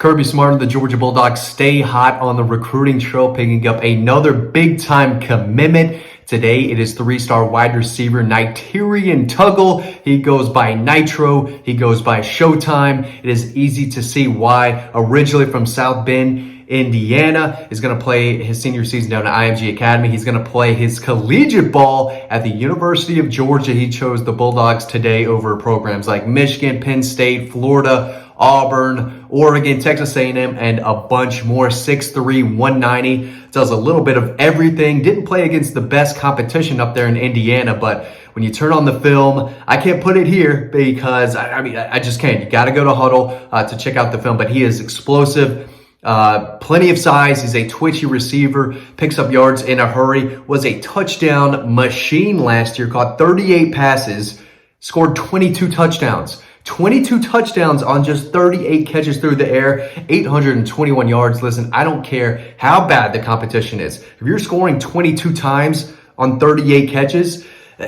Kirby Smart and the Georgia Bulldogs stay hot on the recruiting trail, picking up another big-time commitment. Today, it is three-star wide receiver Nitro Tuggle. He goes by Nitro. He goes by Showtime. It is easy to see why. Originally from South Bend, Indiana, is going to play his senior season down at IMG Academy. He's going to play his collegiate ball at the University of Georgia. He chose the Bulldogs today over programs like Michigan, Penn State, Florida, Auburn, Oregon, Texas A&M, and a bunch more. 6'3", 190. Does a little bit of everything. Didn't play against the best competition up there in Indiana, but when you turn on the film, I can't put it here because, I just can't. You got to go to Huddle to check out the film, but he is explosive. Plenty of size. He's a twitchy receiver, picks up yards in a hurry, was a touchdown machine last year, caught 38 passes, scored 22 touchdowns. 22 touchdowns on just 38 catches through the air, 821 yards. Listen, I don't care how bad the competition is. If you're scoring 22 times on 38 catches,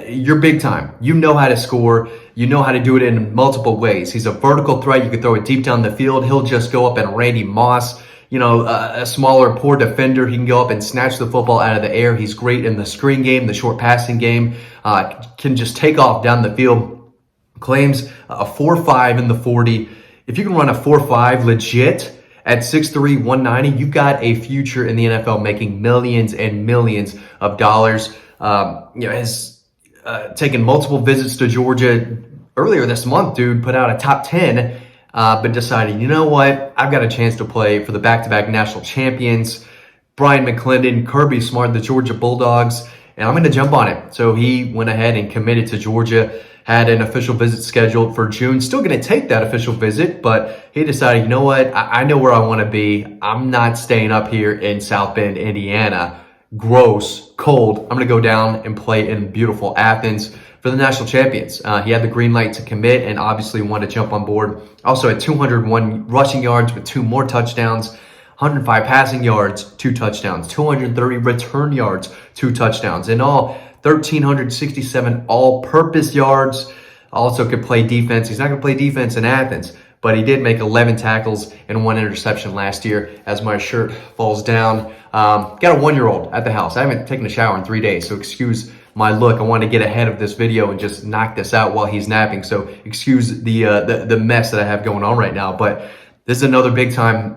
you're big time. You know how to score. You know how to do it in multiple ways. He's a vertical threat. You can throw it deep down the field. He'll just go up and Randy Moss, a smaller, poor defender. He can go up and snatch the football out of the air. He's great in the screen game, the short passing game, can just take off down the field. Claims a 4.5 in the 40. If you can run a 4.5 legit at 6'3", 190, you've got a future in the NFL making millions and millions of dollars. Has taken multiple visits to Georgia earlier this month. Dude put out a top 10, but decided, you know what? I've got a chance to play for the back-to-back national champions, Brian McClendon, Kirby Smart, the Georgia Bulldogs, and I'm going to jump on it. So he went ahead and committed to Georgia. Had an official visit scheduled for June. Still going to take that official visit, but he decided, you know what? I know where I want to be. I'm not staying up here in South Bend, Indiana. Gross, cold. I'm going to go down and play in beautiful Athens for the national champions. He had the green light to commit and obviously wanted to jump on board. Also had 201 rushing yards with 2 more touchdowns. 105 passing yards, 2 touchdowns. 230 return yards, 2 touchdowns. In all, 1,367 all-purpose yards. Also could play defense. He's not going to play defense in Athens, but he did make 11 tackles and 1 interception last year. As my shirt falls down, got a 1-year-old at the house. I haven't taken a shower in 3 days, so excuse my look. I want to get ahead of this video and just knock this out while he's napping. So excuse the mess that I have going on right now. But this is another big-time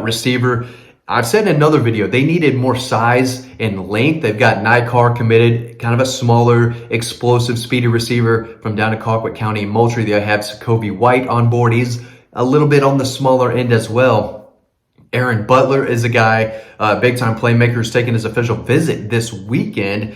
receiver. I've said in another video, they needed more size and length. They've got Nykar committed, kind of a smaller, explosive, speedy receiver from down in Colquitt County, Moultrie. They have Jacoby White on board. He's a little bit on the smaller end as well. Aaron Butler is a guy, big-time playmaker, who's taking his official visit this weekend,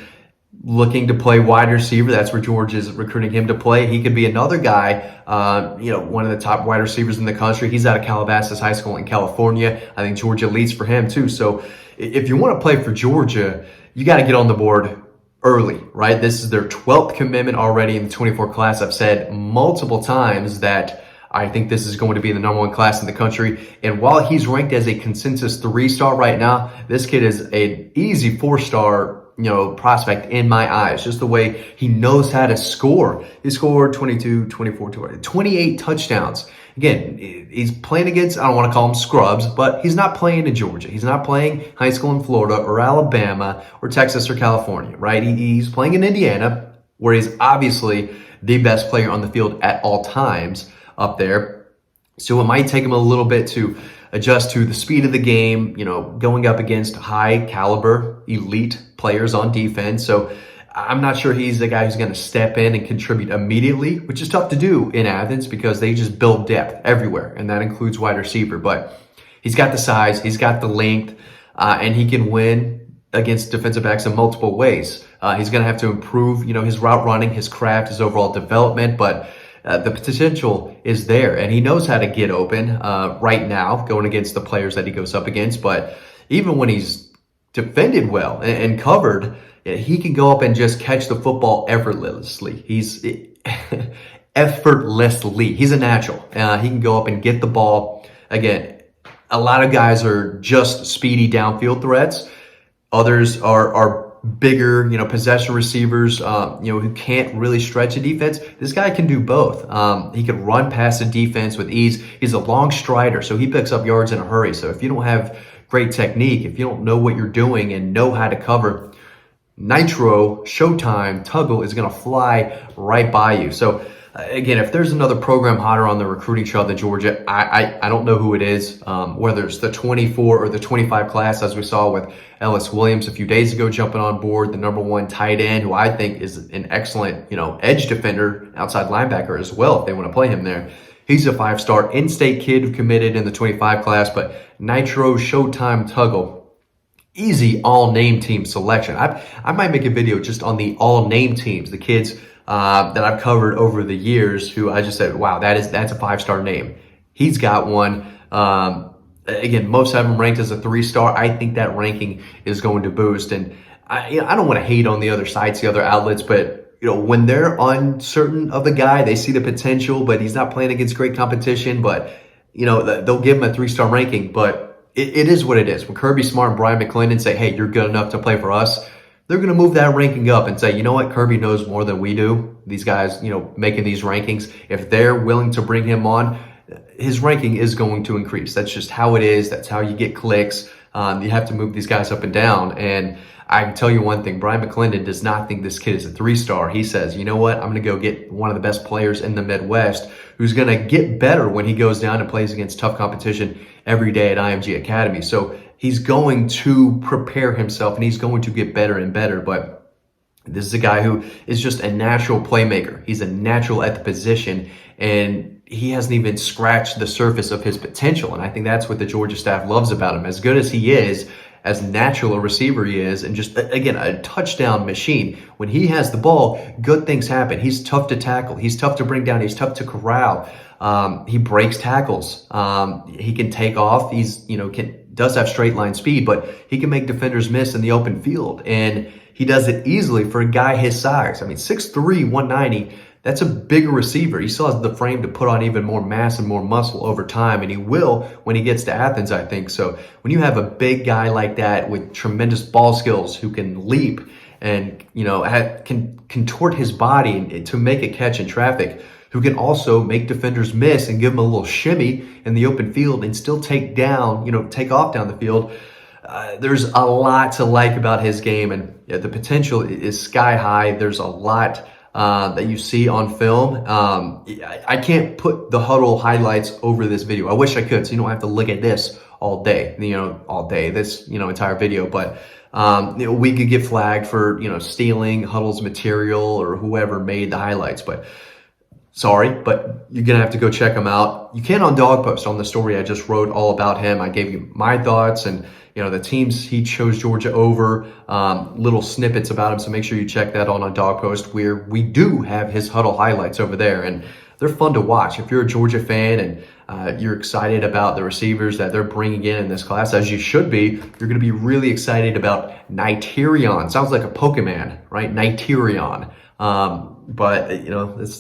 looking to play wide receiver. That's where George is recruiting him to play. He could be another guy, one of the top wide receivers in the country. He's out of Calabasas High School in California. I think Georgia leads for him too. So if you want to play for Georgia, you got to get on the board early, right? This is their 12th commitment already in the 24 class. I've said multiple times that I think this is going to be the #1 class in the country. And while he's ranked as a consensus 3-star right now, this kid is an easy 4-star prospect in my eyes. Just the way he knows how to score. He scored 22, 24, 28 touchdowns. Again, he's playing against, I don't want to call him scrubs, but he's not playing in Georgia. He's not playing high school in Florida or Alabama or Texas or California, right? He's playing in Indiana, where he's obviously the best player on the field at all times up there. So it might take him a little bit to adjust to the speed of the game, going up against high caliber, elite players on defense. So I'm not sure he's the guy who's going to step in and contribute immediately, which is tough to do in Athens because they just build depth everywhere, and that includes wide receiver. But he's got the size, he's got the length, and he can win against defensive backs in multiple ways. He's going to have to improve, his route running, his craft, his overall development, but the potential is there, and he knows how to get open right now going against the players that he goes up against. But even when he's defended well and covered, he can go up and just catch the football effortlessly. He's effortlessly. He's a natural. He can go up and get the ball. Again, a lot of guys are just speedy downfield threats. Others are bigger, possession receivers, who can't really stretch a defense. This guy can do both. He can run past the defense with ease. He's a long strider, so he picks up yards in a hurry. So if you don't have great technique, if you don't know what you're doing and know how to cover, Nitro Showtime Tuggle is going to fly right by you. So again, if there's another program hotter on the recruiting trail than Georgia, I don't know who it is, whether it's the 24 or the 25 class, as we saw with Ellis Williams a few days ago jumping on board, the #1 tight end, who I think is an excellent, edge defender, outside linebacker as well, if they want to play him there. He's a 5-star in-state kid who committed in the 25 class, but Nitro Showtime Tuggle, easy all-name team selection. I might make a video just on the all-name teams, the kids that I've covered over the years who I just said, wow, that's a 5-star name. He's got one. Again, most have him ranked as a 3-star. I think that ranking is going to boost. And I don't want to hate on the other sites, the other outlets, but when they're uncertain of the guy, they see the potential, but he's not playing against great competition, but they'll give him a 3-star ranking. But it is what it is. When Kirby Smart and Brian McClendon say, hey, you're good enough to play for us, they're going to move that ranking up and say, you know what, Kirby knows more than we do. These guys, making these rankings, if they're willing to bring him on, his ranking is going to increase. That's just how it is. That's how you get clicks. You have to move these guys up and down. And I can tell you one thing, Brian McClendon does not think this kid is a 3-star. He says, you know what, I'm going to go get one of the best players in the Midwest who's going to get better when he goes down and plays against tough competition every day at IMG Academy. So he's going to prepare himself and he's going to get better and better. But this is a guy who is just a natural playmaker. He's a natural at the position, and he hasn't even scratched the surface of his potential. And I think that's what the Georgia staff loves about him. As good as he is, as natural a receiver he is, and just, again, a touchdown machine. When he has the ball, good things happen. He's tough to tackle. He's tough to bring down. He's tough to corral. He breaks tackles. He can take off. He's, does have straight line speed, but he can make defenders miss in the open field. And he does it easily for a guy his size. I mean, 6'3", 190, that's a bigger receiver. He still has the frame to put on even more mass and more muscle over time, and he will when he gets to Athens, I think. So when you have a big guy like that with tremendous ball skills who can leap and, can contort his body to make a catch in traffic, who can also make defenders miss and give them a little shimmy in the open field and still take off down the field. There's a lot to like about his game, and the potential is sky high. There's a lot that you see on film. I can't put the huddle highlights over this video. I wish I could, so you don't have to look at this all day, this, entire video. But we could get flagged for, stealing Huddle's material or whoever made the highlights. But sorry, but you're going to have to go check him out. You can on Dog Post, on the story I just wrote all about him. I gave you my thoughts and, the teams he chose Georgia over, little snippets about him. So make sure you check that on Dog Post, where we do have his huddle highlights over there. And they're fun to watch. If you're a Georgia fan and you're excited about the receivers that they're bringing in this class, as you should be, you're going to be really excited about Niterion. Sounds like a Pokemon, right? Niterion. But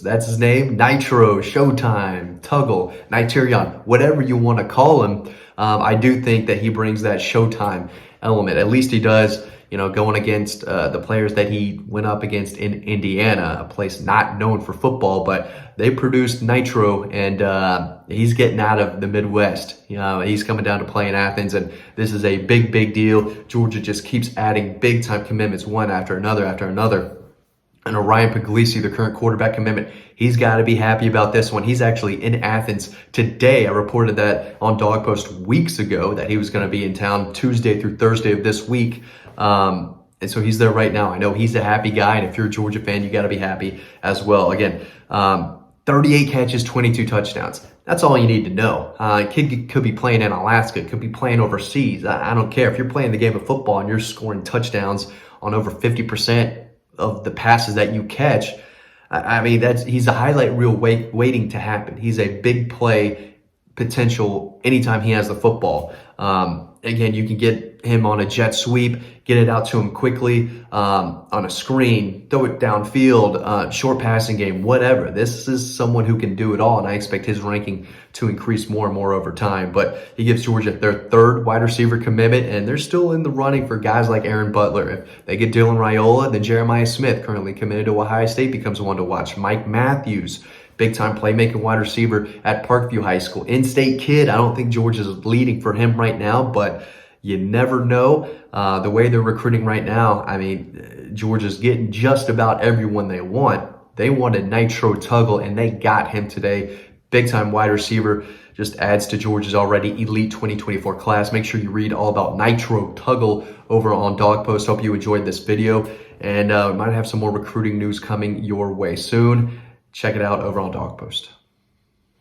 that's his name. Nitro, Showtime, Tuggle, Niterion, whatever you want to call him. I do think that he brings that Showtime element. At least he does, going against the players that he went up against in Indiana, a place not known for football, but they produced Nitro, and he's getting out of the Midwest. He's coming down to play in Athens, and this is a big, big deal. Georgia just keeps adding big-time commitments, one after another. And Ryan Puglisi, the current quarterback commitment, he's got to be happy about this one. He's actually in Athens today. I reported that on Dog Post weeks ago that he was going to be in town Tuesday through Thursday of this week. And so he's there right now. I know he's a happy guy, and if you're a Georgia fan, you got to be happy as well. Again, 38 catches, 22 touchdowns. That's all you need to know. Kid could be playing in Alaska, could be playing overseas. I don't care. If you're playing the game of football and you're scoring touchdowns on over 50% of the passes that you catch, I mean, he's a highlight reel waiting to happen. He's a big play potential anytime he has the football. Again, you can get him on a jet sweep, get it out to him quickly, on a screen, throw it downfield, short passing game, whatever. This is someone who can do it all, and I expect his ranking to increase more and more over time. But he gives Georgia their third wide receiver commitment, and they're still in the running for guys like Aaron Butler. If they get Dylan Raiola, then Jeremiah Smith, currently committed to Ohio State, becomes one to watch. Mike Matthews, big-time playmaking wide receiver at Parkview High School. In-state kid, I don't think Georgia's leading for him right now, but you never know. The way they're recruiting right now, I mean, Georgia's getting just about everyone they want. They wanted Nitro Tuggle, and they got him today. Big-time wide receiver, just adds to Georgia's already elite 2024 class. Make sure you read all about Nitro Tuggle over on DAWGS. Hope you enjoyed this video, and we might have some more recruiting news coming your way soon. Check it out over on DAWGS.